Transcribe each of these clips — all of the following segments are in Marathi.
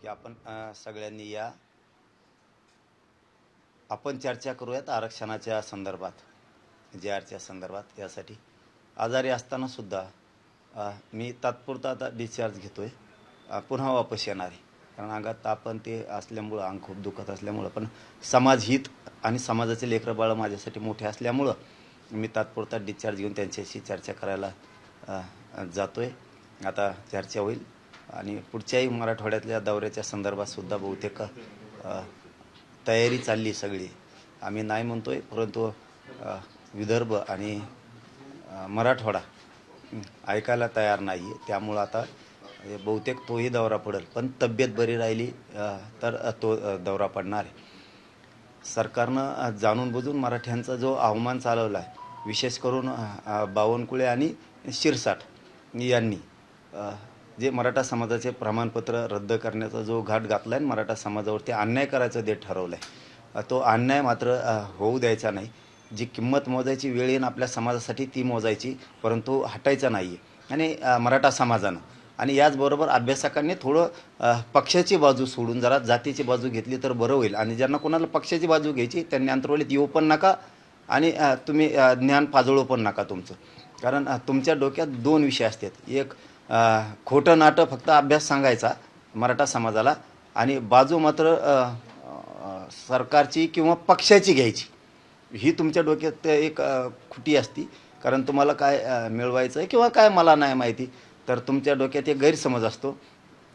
की आपण सगळ्यांनी या आपण चर्चा करूयात आरक्षणाच्या संदर्भात, जे आरच्या संदर्भात. यासाठी आजारी असताना सुद्धा मी तात्पुरता आता डिस्चार्ज घेतोय, पुन्हा वापस येणार आहे. कारण अंगात ताप आणि ते असल्यामुळं, अंग खूप दुखत असल्यामुळं, पण समाजहित आणि समाजाचे लेकरं बाळं माझ्यासाठी मोठे असल्यामुळं मी तात्पुरता डिस्चार्ज घेऊन त्यांच्याशी चर्चा करायला जातोय. आता चर्चा होईल आणि पुढच्याही मराठवाड्यातल्या दौऱ्याच्या संदर्भात सुद्धा बहुतेक तयारी चालली सगळी. आम्ही नाही म्हणतोय, परंतु विदर्भ आणि मराठवाडा ऐकायला तयार नाही आहे. त्यामुळं आता बहुतेक तोही दौरा पडेल, पण तब्येत बरी राहिली तर तो दौरा पडणार आहे. सरकारनं जाणून बुजून मराठ्यांचा जो अवमान चालवला आहे, विशेष करून बावनकुळे आणि शिरसाट यांनी जे मराठा समाजाचे प्रमाणपत्र रद्द करण्याचा जो घाट घातला आहे, मराठा समाजावरती अन्याय करायचं ते ठरवलं आहे, तो अन्याय मात्र होऊ द्यायचा नाही. जी किंमत मोजायची वेळ येईन आपल्या समाजासाठी ती मोजायची, परंतु हटायचं नाही आहे. आणि मराठा समाजानं आणि याचबरोबर अभ्यासकांनी थोडं पक्षाची बाजू सोडून जरा जातीची बाजू घेतली तर बरं होईल. आणि ज्यांना कोणाला पक्षाची बाजू घ्यायची त्यांनी अंतर्वलीत येऊ पण नका आणि तुम्ही ज्ञान पाजळू पण नका तुमचं. कारण तुमच्या डोक्यात दोन विषय असतात. एक खोटं नाटं फक्त अभ्यास सांगायचा मराठा समाजाला, आणि बाजू मात्र सरकारची किंवा पक्षाची घ्यायची. ही तुमच्या डोक्यात एक खुटी असती. कारण तुम्हाला काय मिळवायचं आहे किंवा काय मला नाही माहिती, तर तुमच्या डोक्यात एक गैरसमज असतो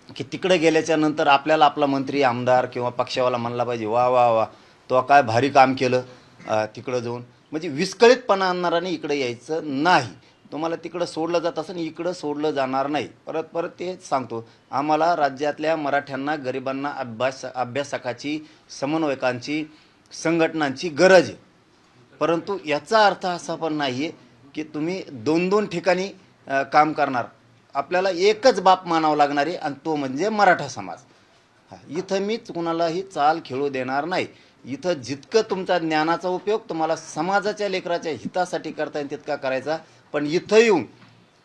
की तिकडे गेल्याच्या नंतर आपल्याला आपला मंत्री, आमदार किंवा पक्षावाला म्हणला पाहिजे, वा वा वा तो काय भारी काम केलं तिकडं जाऊन. म्हणजे विस्कळीतपणा आणणाराने इकडे यायचं नाही. तुम्हाला तिकडं सोडलं जात असं इकडं सोडलं जाणार नाही. परत परत ते सांगतो, आम्हाला राज्यातल्या मराठ्यांना, गरिबांना अभ्यासकाची, समन्वयकांची, संघटनांची गरज आहे. परंतु याचा अर्थ असा पण नाही आहे की तुम्ही दोन दोन ठिकाणी काम करणार. आपल्याला एकच बाप मानावं लागणार आहे आणि तो म्हणजे मराठा समाज. इथं मी कुणालाही चाल खेळू देणार नाही. इथं जितकं तुमचा ज्ञानाचा उपयोग तुम्हाला समाजाच्या लेकराच्या हितासाठी करता येईल तितका करायचा. पण इथं येऊन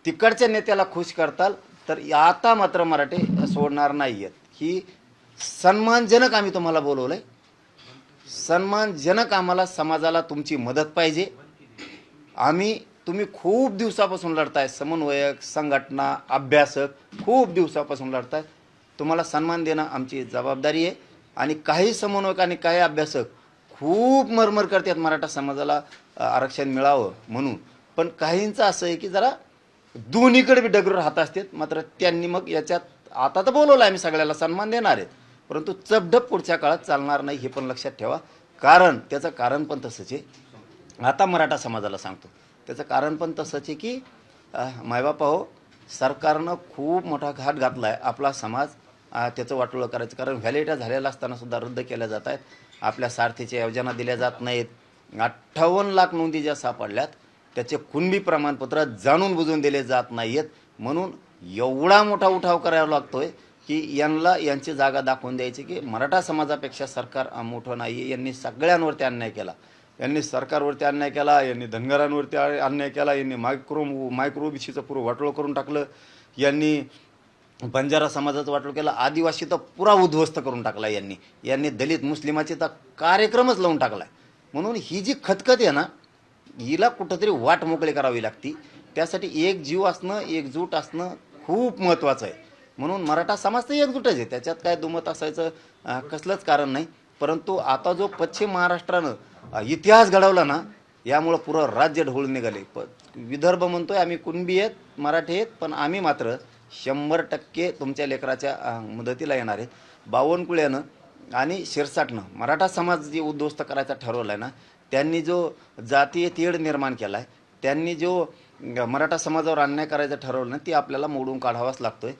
तिकडच्या नेत्याला खुश करताल तर आता मात्र मराठे सोडणार नाही आहेत. ही सन्मानजनक आम्ही तुम्हाला बोलवलं आहे. सन्मानजनक आम्हाला समाजाला तुमची मदत पाहिजे. तुम्ही खूप दिवसापासून लढताय, समन्वयक, संघटना, अभ्यासक खूप दिवसापासून लढताय. तुम्हाला सन्मान देणं आमची जबाबदारी आहे. आणि काही समन्वयक आणि काही अभ्यासक खूप मरमर करतात मराठा समाजाला आरक्षण मिळावं म्हणून. पण काहींचं असं आहे की जरा दोन्हीकडे बी डगरूर हात असतात. मात्र त्यांनी मग याच्यात आता तर बोलवलं आम्ही सगळ्याला सन्मान देणार आहेत, परंतु चपढप पुढच्या काळात चालणार नाही हे पण लक्षात ठेवा. कारण त्याचं कारण पण तसंच आहे. आता मराठा समाजाला सांगतो त्याचं कारण पण तसंच आहे की मायबापा हो, सरकारनं खूप मोठा घाट घातला आहे. आपला समाज त्याचं वाटोळं करायचं. कारण व्हॅलिडिटी झालेला असताना सुद्धा रद्द केल्या जात आहेत. आपल्या सारथीच्या योजना दिल्या जात नाहीत. 58 लाख नोंदी ज्या सापडल्यात त्याचे कुणबी प्रमाणपत्र जाणून बुजून दिले जात नाही आहेत. म्हणून एवढा मोठा उठाव करावा लागतोय की यांची जागा दाखवून द्यायची की मराठा समाजापेक्षा सरकार मोठं नाही आहे. यांनी सगळ्यांवरती अन्याय केला. यांनी सरकारवरती अन्याय केला, यांनी धनगरांवरती अन्याय केला, यांनी मायक्रो ओबीसीचं पुरं वाटोळं करून टाकलं, यांनी बंजारा समाजाचं वाटोळं केलं, आदिवासी तर पुरा उद्ध्वस्त करून टाकला, यांनी दलित मुस्लिमाचे तर कार्यक्रमच लावून टाकला. म्हणून ही जी खतखत आहे ना, हिला कुठंतरी वाट मोकळी करावी लागती. त्यासाठी एक जीव असणं, एकजूट असणं खूप महत्त्वाचं आहे. म्हणून मराठा समाज तर एकजूटच आहे, त्याच्यात काय दुमत असायचं कसलंच कारण नाही. परंतु आता जो पश्चिम महाराष्ट्रानं इतिहास घडवला ना, यामुळं पुरं राज्य ढवळून निघाले. विदर्भ म्हणतोय आम्ही कुणबी आहेत, मराठी आहेत, पण आम्ही मात्र 100% तुमच्या लेकराच्या मदतीला येणार आहे. बावनकुळ्यानं आणि शिरसाटनं मराठा समाज जे उद्ध्वस्त करायचा ठरवला आहे ना, त्यांनी जो जातीय तेढ निर्माण केला आहे, त्यांनी जो मराठा समाजावर अन्याय करायचं ठरवलं ना, ती आपल्याला मोडून काढावाच लागतोय.